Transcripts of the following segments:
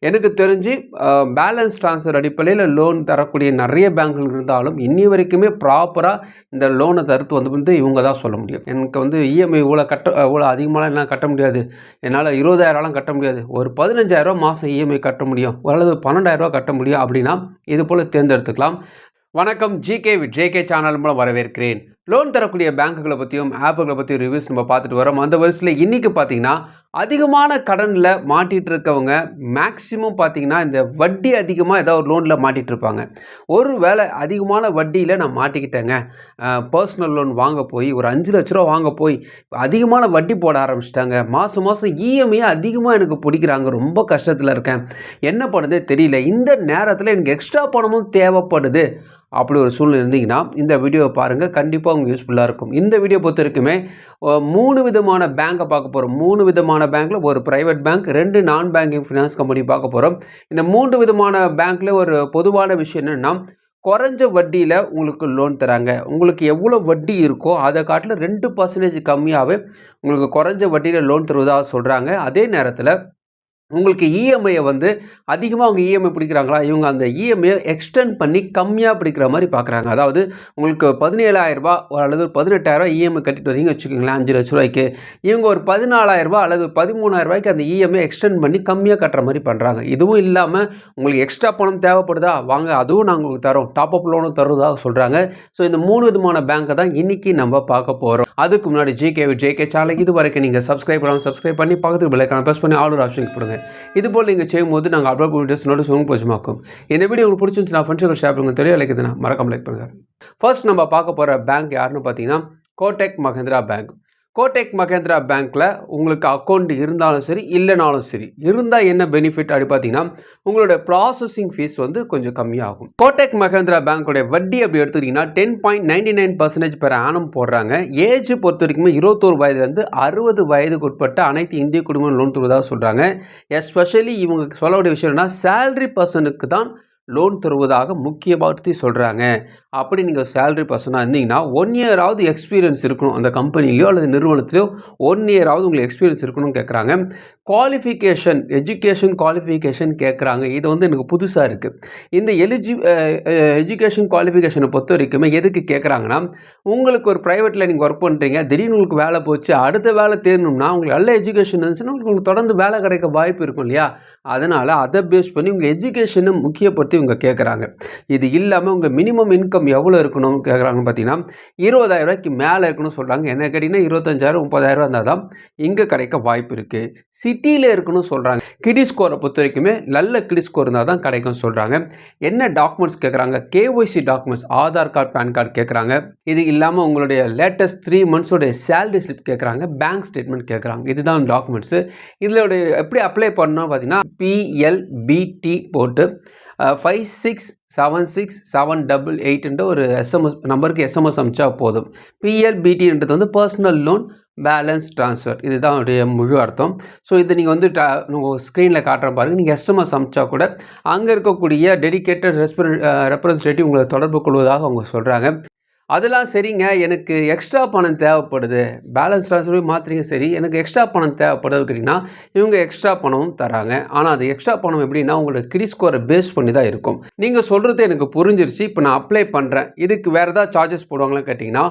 எனக்கு தெரிஞ்சு balance transfer அடிப்படையில லோன் தரக்கூடிய நிறைய பேங்க்கள் இருந்தாலும், இன்னி வரைக்குமே ப்ராப்பரா இந்த லோன தருத்து வந்து இவங்க தான் சொல்ல முடியும். எனக்கு வந்து இஎம்ஐ இவ்வளோ அதிகமாலாம் என்னால கட்ட முடியாது. என்னால 20,000லாம் கட்ட முடியாது. ஒரு 15,000 மாசம் இஎம்ஐ கட்ட முடியும். அல்லது 12,000 கட்ட முடியும் அப்படின்னா, இது போல தேர்ந்தெடுத்துக்கலாம். வணக்கம் ஜிகே வித் ஜேகே சேனல் மூலம் வரவேற்கிறேன். லோன் தரக்கூடிய பேங்க்குகளை பற்றியும் ஆப்புகளை பற்றியும் ரிவ்யூஸ் நம்ம பார்த்துட்டு வரோம். அந்த வரிசையில் இன்றைக்கி பார்த்தீங்கன்னா அதிகமான கடனில் மாட்டிகிட்டு இருக்கவங்க மேக்ஸிமம் பார்த்தீங்கன்னா இந்த வட்டி அதிகமாக ஏதாவது ஒரு லோனில் மாட்டிகிட்டு இருப்பாங்க. ஒரு வேளை அதிகமான வட்டியில் நான் மாட்டிக்கிட்டேங்க, பர்சனல் லோன் வாங்க போய் ஒரு 5 லட்ச ரூபா வாங்க போய் அதிகமான வட்டி போட ஆரம்பிச்சிட்டாங்க. மாதம் மாதம் இஎம்ஐயை அதிகமாக எனக்கு பிடிக்கிறாங்க, ரொம்ப கஷ்டத்தில் இருக்கேன், என்ன பண்ணுறதே தெரியல, இந்த நேரத்தில் எனக்கு எக்ஸ்ட்ரா பணமும் தேவைப்படுது அப்படி ஒரு சூழ்நிலை இருந்தீங்கன்னா இந்த வீடியோவை பாருங்கள், கண்டிப்பாக உங்களுக்கு யூஸ்ஃபுல்லாக இருக்கும். இந்த வீடியோ பொறுத்த வரைக்குமே 3 விதமான பேங்கை பார்க்க போகிறோம். 3 விதமான பேங்க்கில் ஒரு ப்ரைவேட் பேங்க், 2 நான் பேங்கிங் ஃபினான்ஸ் கம்பெனி பார்க்க போகிறோம். இந்த 3 விதமான பேங்க்கில் ஒரு பொதுவான விஷயம் என்னென்னா, குறைஞ்ச வட்டியில் உங்களுக்கு லோன் தராங்க. உங்களுக்கு எவ்வளோ வட்டி இருக்கோ அதை காட்டில் 2% கம்மியாகவே உங்களுக்கு குறைஞ்ச வட்டியில் லோன் தருவதாக சொல்கிறாங்க. அதே நேரத்தில் உங்களுக்கு இஎம்ஐயை வந்து அதிகமாக அவங்க இஎம்ஐ பிடிக்கிறாங்களா, இவங்க அந்த இஎம்ஐயை எக்ஸ்டெண்ட் பண்ணி கம்மியாக பிடிக்கிற மாதிரி பார்க்குறாங்க. அதாவது உங்களுக்கு 17,000 அல்லது 18,000 இஎம்ஐ கட்டிட்டு வரீங்க வச்சுக்கோங்களேன் 5 லட்ச ரூபாய்க்கு. இவங்க ஒரு 14,000 அல்லது 13,000 அந்த இஎம்ஐ எக்ஸ்டெண்ட் பண்ணி கம்மியாக கட்டுற மாதிரி பண்ணுறாங்க. இதுவும் இல்லாமல் உங்களுக்கு எக்ஸ்ட்ரா பணம் தேவைப்படுதா, வாங்க அதுவும் நாங்கள் உங்களுக்கு தரோம், டாப் அப் லோனும் தருவதாக சொல்கிறாங்க. ஸோ இந்த 3 விதமான பேங்க்கை தான் இன்றைக்கி நம்ம பார்க்க போகிறோம். அதுக்கு முன்னாடி ஜேகே சேனலுக்கு இது வரைக்கும் நீங்கள் சப்ஸ்கிரைப் பண்ணி பக்கத்துக்கு பெல் ஐகானை ப்ரெஸ் பண்ணி ஆல் ஒரு ஆப்ஷன் கொடுங்க. இதுபோல் நீங்கள் செய்யும்போது நாங்கள் அப்லோட் வீடியோஸ் நோட்டிஃபிகேஷன் போச்சுமாக்கும். இந்த வீடியோ உங்களுக்கு பிடிச்சிருந்துச்சுன்னா ஃப்ரெண்ட்ஸுக்கு ஷேர் பண்ணுங்கள், தெரிய அழைக்குதுன்னா மறக்காம லைக் பண்ணுங்கள். ஃபர்ஸ்ட் நம்ம பார்க்க போகிற பேங்க் யாருன்னு பார்த்தீங்கன்னா கோடக் மஹிந்திரா பேங்க். கோடக் மஹிந்திரா பேங்க்கில் உங்களுக்கு அக்கௌண்ட் இருந்தாலும் சரி இல்லைனாலும் சரி, இருந்தால் என்ன பெனிஃபிட் அப்படி பார்த்தீங்கன்னா உங்களோட ப்ராசஸிங் ஃபீஸ் வந்து கொஞ்சம் கம்மியாகும். கோடக் மஹிந்திரா பேங்க்குடைய வட்டி அப்படி எடுத்துக்கிட்டிங்கன்னா 10.99% பெர் ஆனம் போடுறாங்க. ஏஜ் பொறுத்த வரைக்குமே 21 வயதுலேருந்து 60 வயதுக்கு உட்பட்ட அனைத்து இந்திய குடும்பம் லோன் தருவதாக சொல்கிறாங்க. எஸ்பெஷலி இவங்க சொல்லக்கூடிய விஷயம் என்னன்னா, சேலரி பர்சனுக்கு தான் லோன் தருவதாக முக்கியப்படுத்தி சொல்கிறாங்க. அப்படி நீங்கள் சேலரி பர்சனாக இருந்தீங்கன்னா 1 இயராவது எக்ஸ்பீரியன்ஸ் இருக்கணும், அந்த கம்பெனிலையோ அல்லது நிறுவனத்திலையோ 1 இயராவது உங்களுக்கு எக்ஸ்பீரியன்ஸ் இருக்கணும்னு கேட்குறாங்க. குவாலிஃபிகேஷன், எஜுகேஷன் குவாலிஃபிகேஷன் கேட்குறாங்க. இது வந்து எனக்கு புதுசாக இருக்குது. இந்த எஜுகேஷன் குவாலிஃபிகேஷனை பொறுத்த வரைக்குமே எதுக்கு கேட்குறாங்கன்னா, உங்களுக்கு ஒரு ப்ரைவேட்டில் நீங்கள் ஒர்க் பண்ணுறீங்க, திடீர்னு உங்களுக்கு வேலை போச்சு, அடுத்த வேலை தேடணும்னா உங்களுக்கு நல்ல எஜுகேஷன் இருந்துச்சுன்னா உங்களுக்கு தொடர்ந்து வேலை கிடைக்க வாய்ப்பு இருக்கும் இல்லையா, அதனால் அதை பேஸ் பண்ணி உங்கள் எஜுகேஷனை முக்கியப்படுத்தி இவங்க கேட்குறாங்க. இது இல்லாமல் உங்கள் மினிமம் இன்கம் எவ்வளோ இருக்கணும்னு கேட்குறாங்கன்னு பார்த்தீங்கன்னா 20,000 மேலே இருக்கணும்னு சொல்கிறாங்க. என்ன கேட்டிங்கன்னா 25,000 30,000 இருந்தால் தான் இங்கே கிடைக்க வாய்ப்பு இருக்குது. சிட்டியில் இருக்கணும்னு சொல்கிறாங்க. கிரெடிட் ஸ்கோரை பொறுத்த வரைக்குமே நல்ல கிரெடிட் ஸ்கோர் இருந்தால் தான் கிடைக்கும் சொல்கிறாங்க. என்ன டாக்குமெண்ட்ஸ் கேட்குறாங்க, KYC documents, Aadhaar card, PAN card கேட்குறாங்க. இது இல்லாமல் உங்களுடைய லேட்டஸ்ட் 3 மந்த்ஸோடைய சேலரி ஸ்லிப் கேட்குறாங்க, பேங்க் ஸ்டேட்மெண்ட் கேட்குறாங்க. இதுதான் டாக்குமெண்ட்ஸு. இதில் எப்படி அப்ளை பண்ணணும் பார்த்தீங்கன்னா PLBT போட்டு 567678 ஒரு எஸ்எம்எஸ் நம்பருக்கு எஸ்எம்எஸ் அனுப்பிச்சா போதும். PLBTன்றது வந்து பர்சனல் லோன் பேலன்ஸ் ட்ரான்ஸ்ஃபர், இதுதான் அவருடைய முழு அர்த்தம். ஸோ இதை நீங்கள் வந்து ஸ்க்ரீனில் காட்டுற பாருங்கள். நீங்கள் எஸ்எம்எஸ் அனுப்பிச்சா கூட அங்கே இருக்கக்கூடிய டெடிகேட்டட் ரெப்ரசன்டேட்டிவ் உங்களை தொடர்பு கொள்வதாக அவங்க சொல்கிறாங்க. அதெல்லாம் சரிங்க, எனக்கு எக்ஸ்ட்ரா பணம் தேவைப்படுது, பேலன்ஸ் ட்ரான்ஸ்ஃபர் மாற்றுறீங்க சரி, எனக்கு எக்ஸ்ட்ரா பணம் தேவைப்படுது அப்படின்னா இவங்க எக்ஸ்ட்ரா பணமும் தராங்க. ஆனால் அது எக்ஸ்ட்ரா பணம் எப்படின்னா உங்களோட கிரெடிட் ஸ்கோரை பேஸ் பண்ணி தான் இருக்கும். நீங்கள் சொல்கிறது எனக்கு புரிஞ்சிருச்சு, இப்போ நான் அப்ளை பண்ணுறேன், இதுக்கு வேறு ஏதாவது சார்ஜஸ் போடுவாங்களான்னு கேட்டிங்கன்னா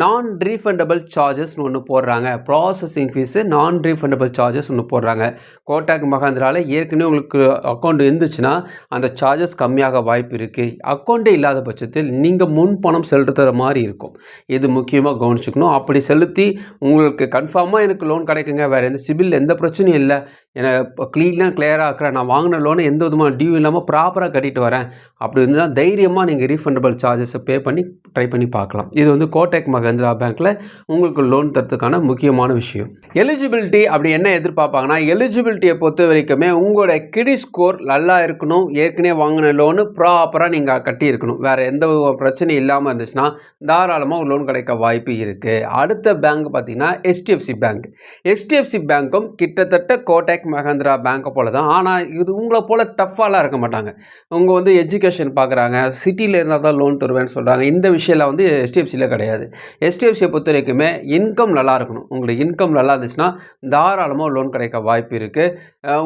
நான் ரீஃபண்டபிள் சார்ஜஸ்னு ஒன்று போடுறாங்க. ப்ராசஸிங் ஃபீஸு நான் ரீஃபண்டபிள் சார்ஜஸ் ஒன்று போடுறாங்க. கோடக் மஹிந்திராவில் ஏற்கனவே உங்களுக்கு அக்கௌண்ட் இருந்துச்சுன்னா அந்த சார்ஜஸ் கம்மியாக வாய்ப்பு இருக்குது. அக்கௌண்ட்டே இல்லாத பட்சத்தில் நீங்கள் முன் பணம் செலுத்துகிற மாதிரி இருக்கும். இது முக்கியமாக கவனிச்சுக்கணும். அப்படி செலுத்தி உங்களுக்கு கன்ஃபார்மாக எனக்கு லோன் கிடைக்குங்க, வேறு எந்த சிபில் எந்த பிரச்சனையும் இல்லை, எனக்கு கிளியராக இருக்கிறேன், நான் வாங்கின லோனை எந்த விதமான டியூ இல்லாமல் ப்ராப்பராக கட்டிட்டு வரேன், அப்படி இருந்தால் தைரியமாக நீங்கள் ரீஃபண்டபிள் சார்ஜஸை பே பண்ணி ட்ரை பண்ணி பார்க்கலாம். இது வந்து கோடக் மஹிந்திரா பேங்க்கில் உங்களுக்கு லோன் தரத்துக்கான முக்கியமான விஷயம். எலிஜிபிலிட்டி அப்படி என்ன எதிர்பார்ப்பாங்கன்னா, எலிஜிபிலிட்டியை பொறுத்த வரைக்குமே உங்களோட கிரெடிட் ஸ்கோர் நல்லா இருக்கணும், ஏற்கனவே வாங்கின லோனு ப்ராப்பராக நீங்கள் கட்டி இருக்கணும், வேறு எந்த பிரச்சனையும் இல்லாமல் இருந்துச்சுன்னா தாராளமாக லோன் கிடைக்க வாய்ப்பு இருக்குது. அடுத்த பேங்க் பார்த்தீங்கன்னா HDFC பேங்க். HDFC பேங்க்கும் கிட்டத்தட்ட கோடக் மஹிந்திரா பேங்கை போல தான். ஆனால் இது உங்களை போல் டஃப்பாலாம் இருக்க மாட்டாங்க. அவங்க வந்து எஜுகேஷன் பார்க்குறாங்க, சிட்டியில் இருந்தால் தான் லோன் தருவேன்னு சொல்கிறாங்க. இந்த விஷயம்லாம் வந்து HDFCயில் கிடையாது. HDFCயை பொறுத்த வரைக்குமே இன்கம் நல்லா இருக்கணும். உங்களுக்கு இன்கம் நல்லா இருந்துச்சுன்னா தாராளமாக லோன் கிடைக்க வாய்ப்பு இருக்குது.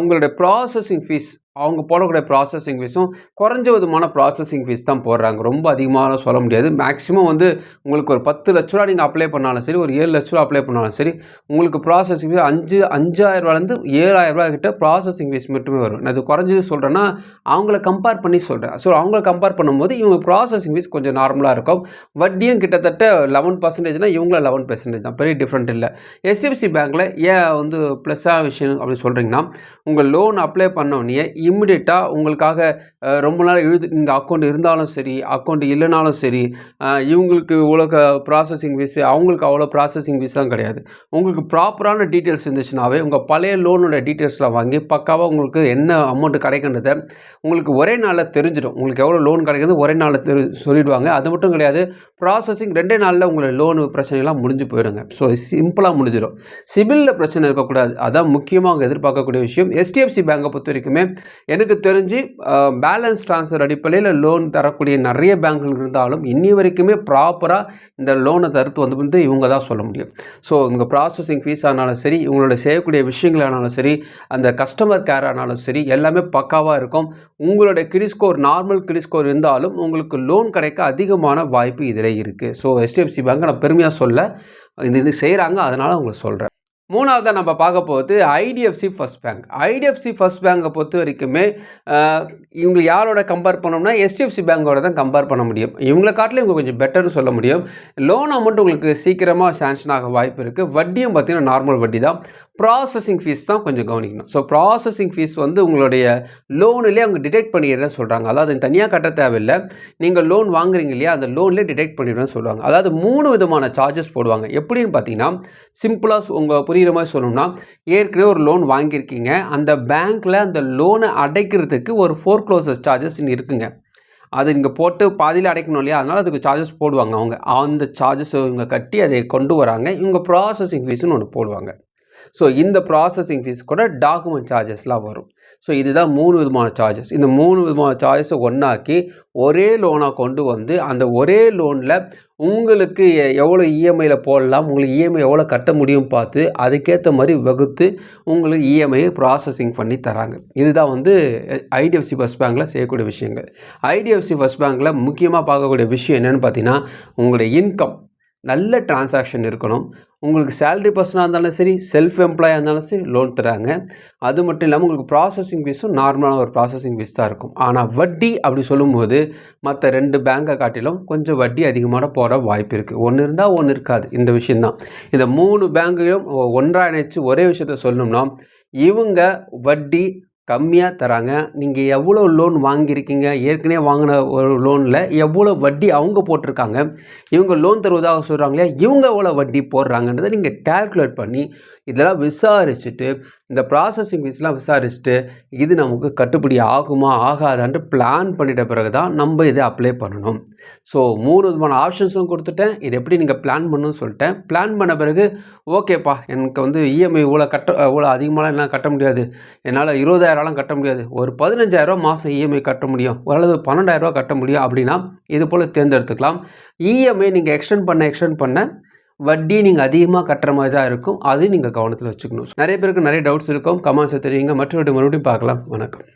உங்களுடைய ப்ராசஸிங் ஃபீஸ் அவங்க போடக்கூடிய ப்ராசஸிங் ஃபீஸும் குறைஞ்ச விதமான ப்ராசஸிங் ஃபீஸ் தான் போடுறாங்க. ரொம்ப அதிகமாக சொல்ல முடியாது. மேக்ஸிமம் வந்து உங்களுக்கு ஒரு 10 லட்ச ரூபா நீங்கள் அப்ளை பண்ணாலும் சரி, ஒரு 7 லட்ச ரூபா அப்ளை பண்ணாலும் சரி, உங்களுக்கு ப்ராசஸிங் ஃபீஸ் 5,000 7,000 கிட்ட ப்ராசஸிங் ஃபீஸ் மட்டுமே வரும். நான் இது குறைஞ்சது சொல்கிறேன்னா அவங்கள கம்பேர் பண்ணி சொல்கிறேன். ஸோ அவங்கள கம்பேர் பண்ணும்போது இவங்க ப்ராசஸிங் ஃபீஸ் கொஞ்சம் நார்மலாக இருக்கும். வட்டியும் கிட்டத்தட்ட 11% இவங்கள 11% தான். பெரிய டிஃப்ரெண்ட் இல்லை. HDFC பேங்க்கில் ஏன் வந்து ப்ளஸ்ஸான விஷயம் அப்படின்னு சொல்கிறீங்கன்னா, உங்கள் லோன் அப்ளை பண்ணோடனே இம்மிடியேட்டாக உங்களுக்காக ரொம்ப நாள் இங்கே அக்கௌண்ட் இருந்தாலும் சரி, அக்கௌண்ட் இல்லைனாலும் சரி, இவங்களுக்கு இவ்வளோ ப்ராசஸிங் ஃபீஸு, அவங்களுக்கு அவ்வளோ ப்ராசஸிங் ஃபீஸ்லாம் கிடையாது. உங்களுக்கு ப்ராப்பரான டீட்டெயில்ஸ் இருந்துச்சுனாவே உங்கள் பழைய லோனோட டீட்டெயில்ஸ்லாம் வாங்கி பக்காவாக உங்களுக்கு என்ன அமௌண்ட்டு கிடைக்கின்றதை உங்களுக்கு ஒரே நாளில் தெரிஞ்சிடும். உங்களுக்கு எவ்வளோ லோன் கிடைக்கிறது ஒரே நாளில் சொல்லிடுவாங்க. அது மட்டும் கிடையாது, ப்ராசஸிங் 2 நாளில் உங்களோட லோனு பிரச்சனைலாம் முடிஞ்சு போயிடுங்க. ஸோ சிம்பிளாக முடிஞ்சிடும். சிபிலில் பிரச்சனை இருக்கக்கூடாது. அதான் முக்கியமாக அவங்க எதிர்பார்க்கக்கூடிய விஷயம். HDFC பேங்கை பொறுத்த வரைக்குமே எனக்கு தெரிஞ்சு பேலன்ஸ் ட்ரான்ஸ்ஃபர் அடிப்படையில் லோன் தரக்கூடிய நிறைய பேங்க்கள் இருந்தாலும் இன்னி வரைக்குமே ப்ராப்பராக இந்த லோனை தடுத்து வந்து இவங்க தான் சொல்ல முடியும். ஸோ உங்கள் ப்ராசஸிங் ஃபீஸ் ஆனாலும் சரி, இவங்களோட செய்யக்கூடிய விஷயங்களானாலும் சரி, அந்த கஸ்டமர் கேர் ஆனாலும் சரி, எல்லாமே பக்காவாக இருக்கும். உங்களோட credit score normal credit score இருந்தாலும் உங்களுக்கு லோன் கிடைக்க அதிகமான வாய்ப்பு இதில் இருக்குது. ஸோ HDFC பேங்கை நான் பெருமையாக சொல்ல இது செய்கிறாங்க, அதனால் உங்களுக்கு சொல்கிறேன். மூணாவதாக நம்ம பார்க்க போகிறது IDFC first bank. IDFC first பேங்கை பொறுத்த வரைக்குமே இவங்க யாரோட கம்பேர் பண்ணோம்னா HDFC பேங்கோட தான் கம்பேர் பண்ண முடியும். இவங்களை காட்டிலும் இவங்க கொஞ்சம் பெட்டர்னு சொல்ல முடியும். லோன் அமௌண்ட் உங்களுக்கு சீக்கிரமாக சேங்ஷன் ஆக வாய்ப்பு இருக்குது. வட்டியும் பார்த்திங்கன்னா நார்மல் வட்டி தான். ப்ராசஸிங் ஃபீஸ் தான் கொஞ்சம் கவனிக்கணும். ஸோ ப்ராசஸிங் ஃபீஸ் வந்து உங்களுடைய லோனுலேயே அவங்க டிடெக்ட் பண்ணிடுறேன்னு சொல்கிறாங்க. அதாவது தனியாக கட்ட தேவையில்லை. நீங்கள் லோன் வாங்குறீங்க இல்லையா, அந்த லோன்லேயே டிடெக்ட் பண்ணிடுறேன்னு சொல்லுவாங்க. அதாவது 3 விதமான சார்ஜஸ் போடுவாங்க. எப்படின்னு பார்த்தீங்கன்னா, சிம்பிளாக உங்கள் புரிகிற மாதிரி சொல்லணும்னா, ஏற்கனவே ஒரு லோன் வாங்கியிருக்கீங்க, அந்த பேங்க்கில் அந்த லோனை அடைக்கிறதுக்கு ஒரு ஃபோர்க்ளோசர் சார்ஜஸ் இருக்குங்க. அது நீங்கள் போட்டு பாதியில் அடைக்கணும் இல்லையா, அதனால் அதுக்கு சார்ஜஸ் போடுவாங்க. அவங்க அந்த சார்ஜஸ் இவங்க கட்டி அதை கொண்டு வராங்க. இவங்க ப்ராசஸிங் ஃபீஸ்னு ஒன்று போடுவாங்க. ஸோ இந்த ப்ராசஸிங் ஃபீஸ் கூட டாக்குமெண்ட் சார்ஜஸ்லாம் வரும். ஸோ இதுதான் 3 விதமான சார்ஜஸ். இந்த 3 விதமான சார்ஜஸை ஒன்றாக்கி ஒரே லோனாக கொண்டு வந்து அந்த ஒரே லோனில் உங்களுக்கு எவ்வளோ இஎம்ஐயில் போடலாம், உங்களுக்கு இஎம்ஐ எவ்வளோ கட்ட முடியும் பார்த்து அதுக்கேற்ற மாதிரி வகுத்து உங்களுக்கு இஎம்ஐயை ப்ராசஸிங் பண்ணி தராங்க. இதுதான் வந்து IDFC ஃபர்ஸ்ட் பேங்க்கில் செய்யக்கூடிய விஷயங்கள். IDFC ஃபர்ஸ்ட் பேங்க்கில் முக்கியமாக பார்க்கக்கூடிய விஷயம் என்னென்னு பார்த்தீங்கன்னா, உங்களுடைய இன்கம் நல்ல டிரான்சாக்ஷன் இருக்கணும். உங்களுக்கு சேலரி பர்சனாக இருந்தாலும் சரி, செல்ஃப் எம்ப்ளாயாக இருந்தாலும் சரி லோன் தராங்க. அது மட்டும் இல்லாமல் உங்களுக்கு ப்ராசஸிங் ஃபீஸும் நார்மலான ஒரு ப்ராசஸிங் ஃபீஸ் தான் இருக்கும். ஆனால் வட்டி அப்படி சொல்லும்போது மற்ற 2 பேங்கை காட்டிலும் கொஞ்சம் வட்டி அதிகமான போட வாய்ப்பு இருக்குது. ஒன்று இருந்தால் ஒன்று இருக்காது. இந்த விஷயந்தான். இந்த 3 பேங்கையும் ஒன்றாக இணைச்சு ஒரே விஷயத்த சொல்லணும்னா, இவங்க வட்டி கம்மியாக தராங்க. நீங்கள் எவ்வளோ லோன் வாங்கியிருக்கீங்க, ஏற்கனவே வாங்கின ஒரு லோனில் எவ்வளோ வட்டி அவங்க போட்டிருக்காங்க, இவங்க லோன் தருவதாக சொல்கிறாங்க இல்லையா, இவங்க எவ்வளோ வட்டி போடுறாங்கன்றதை நீங்கள் கேல்குலேட் பண்ணி இதெல்லாம் விசாரிச்சுட்டு, இந்த ப்ராசஸிங் ஃபீஸ்லாம் விசாரிச்சுட்டு, இது நமக்கு கட்டுப்படி ஆகுமா ஆகாதான்ட்டு பிளான் பண்ணிட்ட பிறகு தான் நம்ம இதை அப்ளை பண்ணணும். ஸோ 3 விதமான ஆப்ஷன்ஸும் கொடுத்துட்டேன். இது எப்படி நீங்கள் பிளான் பண்ணணும்னு சொல்லிட்டேன். பிளான் பண்ண பிறகு ஓகேப்பா, எனக்கு வந்து இஎம்ஐ இவ்வளோ அதிகமாகலாம் என்னால் கட்ட முடியாது, என்னால் 20,000 கட்ட முடியாது, ஒரு 15,000 மாதம் இஎம்ஐ கட்ட முடியும், அல்லது 12,000 கட்ட முடியும் அப்படின்னா இது போல் தேர்ந்தெடுத்துக்கலாம். இஎம்ஐ நீங்கள் எக்ஸ்டெண்ட் பண்ண வட்டி நீங்கள் அதிகமாக கட்டுற மாதிரி தான் இருக்கும். அது நீங்கள் கவனத்தில் வச்சுக்கணும். நிறைய பேருக்கு நிறைய டவுட்ஸ் இருக்கும். கமெண்ட்ஸை தெரியுங்க. மற்றவர்கள் மறுபடியும் பார்க்கலாம். வணக்கம்.